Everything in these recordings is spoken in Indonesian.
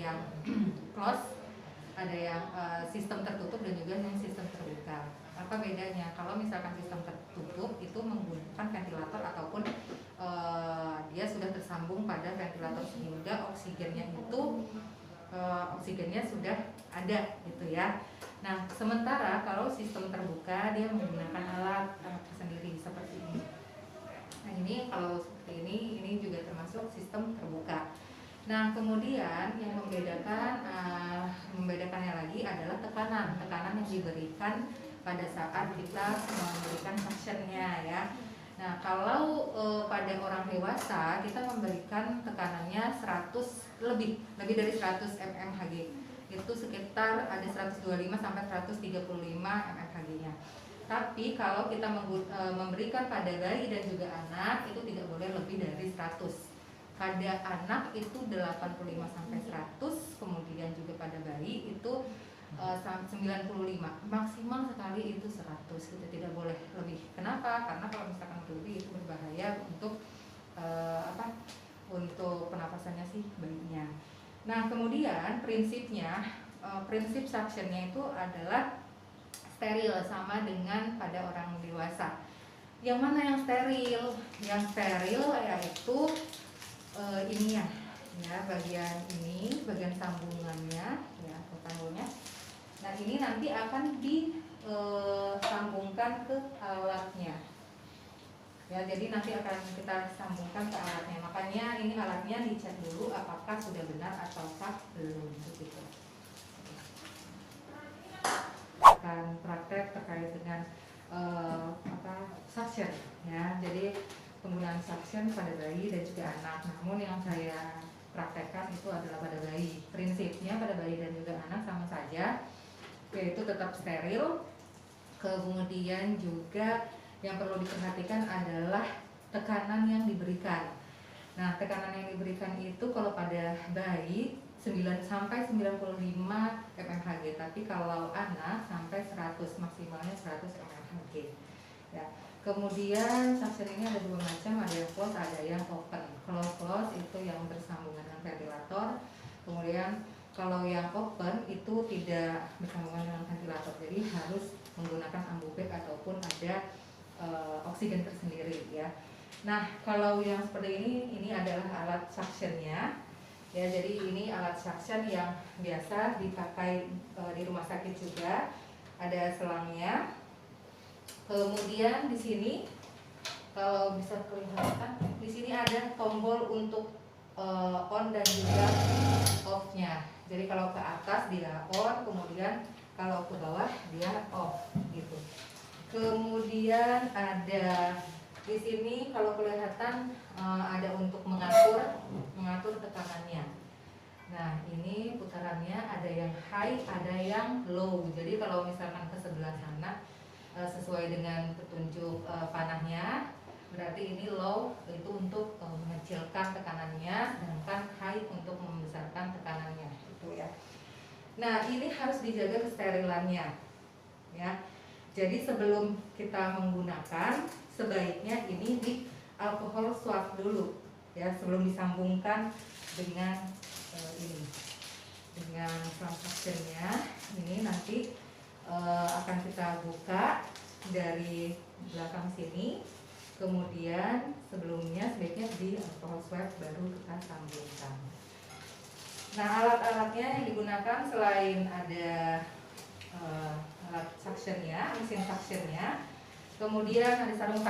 yang close, ada yang sistem tertutup dan juga yang sistem terbuka. Apa bedanya? Kalau misalkan sistem tertutup itu menggunakan ventilator ataupun dia sudah tersambung pada ventilator sehingga oksigennya sudah ada gitu ya. Nah, sementara kalau sistem terbuka dia menggunakan alat tersendiri seperti ini. Nah, ini kalau seperti ini juga termasuk sistem terbuka. Nah, kemudian yang membedakannya lagi adalah tekanan yang diberikan pada saat kita memberikan suctionnya ya. Nah, kalau pada orang dewasa kita memberikan tekanannya 100 lebih dari 100 mmHg. Itu sekitar ada 125 sampai 135 mmHg-nya. Tapi kalau kita memberikan pada bayi dan juga anak itu tidak boleh lebih dari 100. Pada anak itu 85 sampai 100, kemudian juga pada bayi itu 95, maksimal sekali itu 100, itu tidak boleh lebih. Kenapa? Karena kalau misalkan lebih itu berbahaya untuk untuk pernapasannya si bayinya. Nah, kemudian prinsip suctionnya itu adalah steril sama dengan pada orang dewasa. Yang mana yang steril? Yang steril yaitu ini ya, bagian ini, bagian sambungannya ya, tanggulnya. Nah, ini nanti akan disambungkan ke alatnya. Ya, jadi nanti akan kita sambungkan ke alatnya. Makanya ini alatnya dicek dulu apakah sudah benar ataukah belum begitu. Akan praktek terkait dengan suction ya. Jadi penggunaan suction pada bayi dan juga anak. Namun yang saya praktekkan itu adalah pada bayi. Prinsipnya pada bayi dan juga anak sama saja, yaitu tetap steril. Kemudian juga yang perlu diperhatikan adalah tekanan yang diberikan. Nah, tekanan yang diberikan itu kalau pada bayi 9 sampai 95 mmHg, tapi kalau anak sampai 100, maksimalnya 100 mmHg. Ya. Kemudian suction ini ada dua macam, ada yang close, ada yang open. Kalau close itu yang bersambungan dengan ventilator. Kemudian kalau yang open itu tidak bersambungan dengan ventilator, jadi harus menggunakan ambubek ataupun ada oksigen tersendiri ya. Nah, kalau yang seperti ini adalah alat suctionnya ya. Jadi ini alat suction yang biasa dipakai di rumah sakit juga, ada selangnya. Kemudian di sini kalau bisa kelihatan, di sini ada tombol untuk on dan juga off-nya. Jadi kalau ke atas dia on, kemudian kalau ke bawah dia off gitu. Kemudian ada di sini kalau kelihatan ada untuk mengatur tekanannya. Nah, ini putarannya ada yang high, ada yang low. Jadi kalau misalkan ke sebelah sana sesuai dengan petunjuk panahnya, berarti ini low itu untuk mengecilkan tekanannya, sedangkan high untuk membesarkan tekanannya itu ya. Nah, ini harus dijaga kesterilannya ya. Jadi sebelum kita menggunakan, sebaiknya ini di alkohol swab dulu ya, sebelum disambungkan dengan ini, dengan suctionnya. Ini nanti akan kita buka dari belakang sini, kemudian sebelumnya sebaiknya di alcohol swab baru kita sambungkan. Nah, alat-alatnya yang digunakan selain ada alat suctionnya, mesin suctionnya, kemudian ada sarung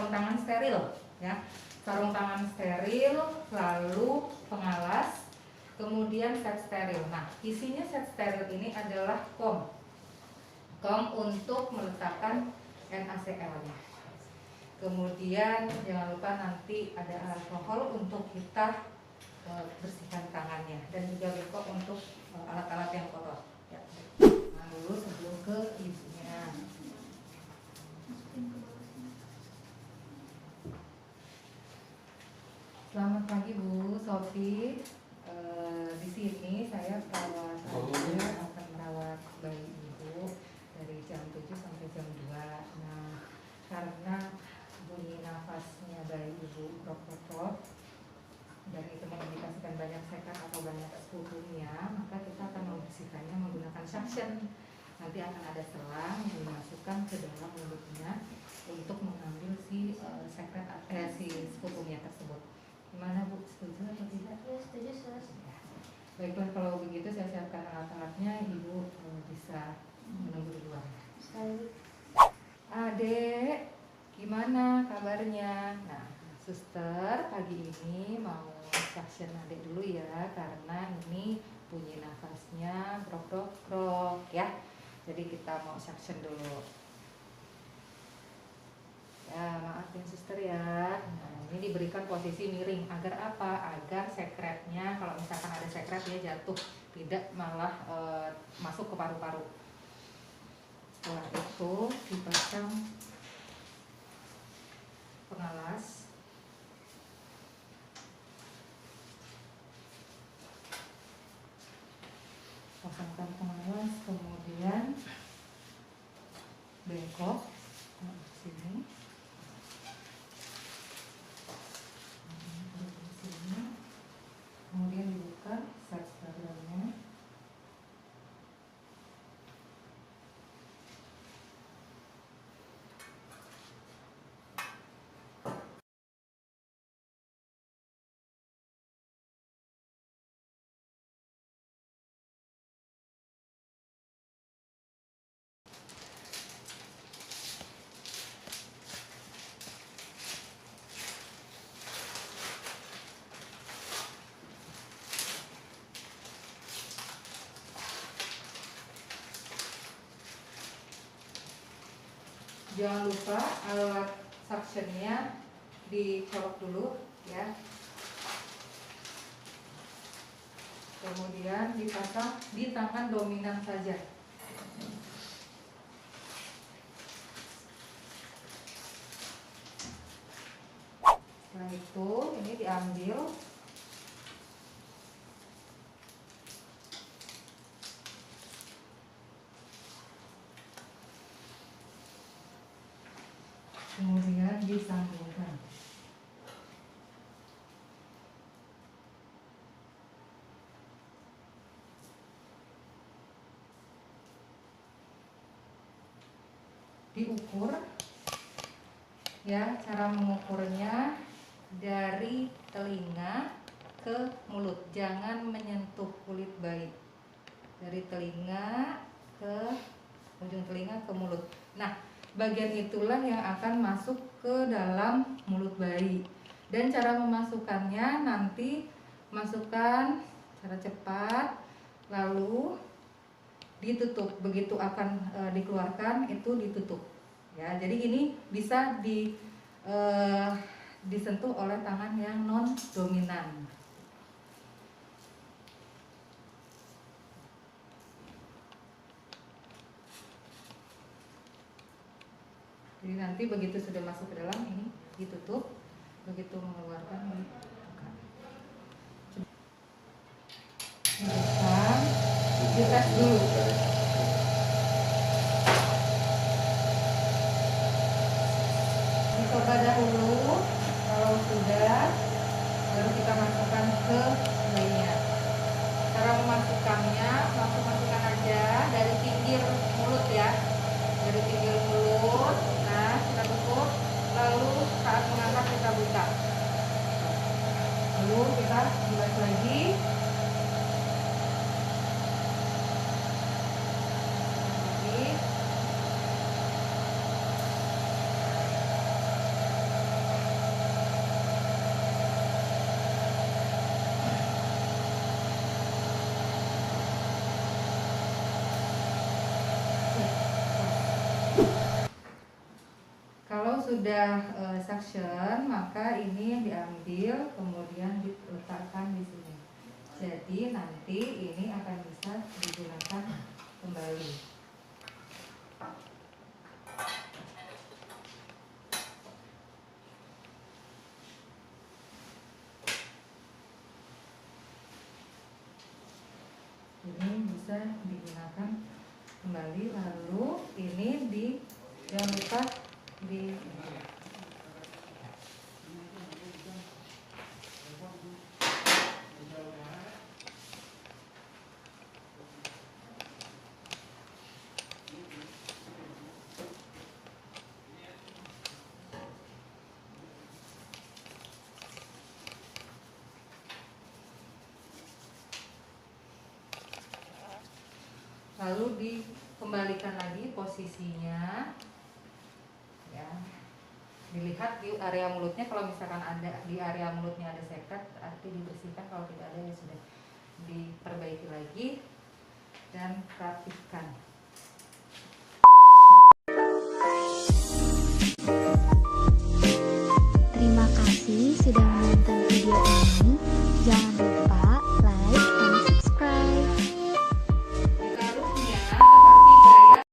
tangan steril ya, sarung tangan steril, lalu pengalas, kemudian set steril. Nah, isinya set steril ini adalah kom untuk meletakkan NaCl-nya. Kemudian jangan lupa nanti ada alkohol untuk kita bersihkan tangannya, dan juga beko untuk alat-alat yang kotor. Ya. Nah, dulu sebelum ke ibunya. Selamat pagi Bu Sofi. Di sini saya perawat akan merawat bayi ibu dari jam 7 sampai jam 2. Nah, karena bunyi nafasnya bayi ibu krop-krop dan itu mengindikasikan banyak sekat atau banyak sekutunya, suction. Nanti akan ada selang yang dimasukkan ke dalam mulutnya untuk mengambil si sekret si sekutunya tersebut. Gimana Bu, setuju atau tidak? Ya, setuju, Sus. Ya. Baiklah, kalau begitu saya siapkan alat-alatnya, Ibu bisa menunggu di luar. Adek, gimana kabarnya? Nah, suster pagi ini mau suction adek dulu ya, karena ini bunyi nafasnya krok-krok ya. Jadi kita mau suction dulu. Ya, maaf ya suster ya. Nah, ini diberikan posisi miring agar apa? Agar sekretnya, kalau misalkan ada sekret dia jatuh, tidak malah masuk ke paru-paru. Setelah itu dipasang pengalas. Pasangkan pengalas, kemudian bengkok sini. Kemudian dibuka set sterilnya. Jangan lupa alat suctionnya dicolok dulu ya. Kemudian dipasang di tangan dominan saja. Setelah itu ini diambil. Kemudian disambungkan. Diukur ya, cara mengukurnya dari telinga ke mulut, jangan menyentuh kulit bayi. Dari telinga ke ujung telinga ke mulut. Nah, bagian itulah yang akan masuk ke dalam mulut bayi. Dan cara memasukkannya nanti masukkan secara cepat, lalu ditutup. Begitu akan dikeluarkan itu ditutup. Ya, jadi ini bisa disentuh oleh tangan yang non dominan. Jadi nanti begitu sudah masuk ke dalam ini ditutup, begitu mengeluarkan dibuka. Dites dulu. Dicoba dahulu, kalau sudah baru kita masukkan ke bayinya. Cara memasukkannya, langsung masukkan aja dari pinggir mulut ya, dari pinggir mulut. Nah, kita tutup, lalu saat mengangkat kita buka, lalu kita buka lagi. Kalau sudah suction, maka ini yang diambil kemudian diletakkan di sini. Jadi nanti ini akan bisa digunakan kembali. Ini bisa digunakan kembali, lalu ini jangan lupa di lalu dikembalikan lagi posisinya ya, dilihat di area mulutnya. Kalau misalkan ada di area mulutnya ada sekat, arti dibersihkan. Kalau tidak ada ya sudah diperbaiki lagi dan rapikan.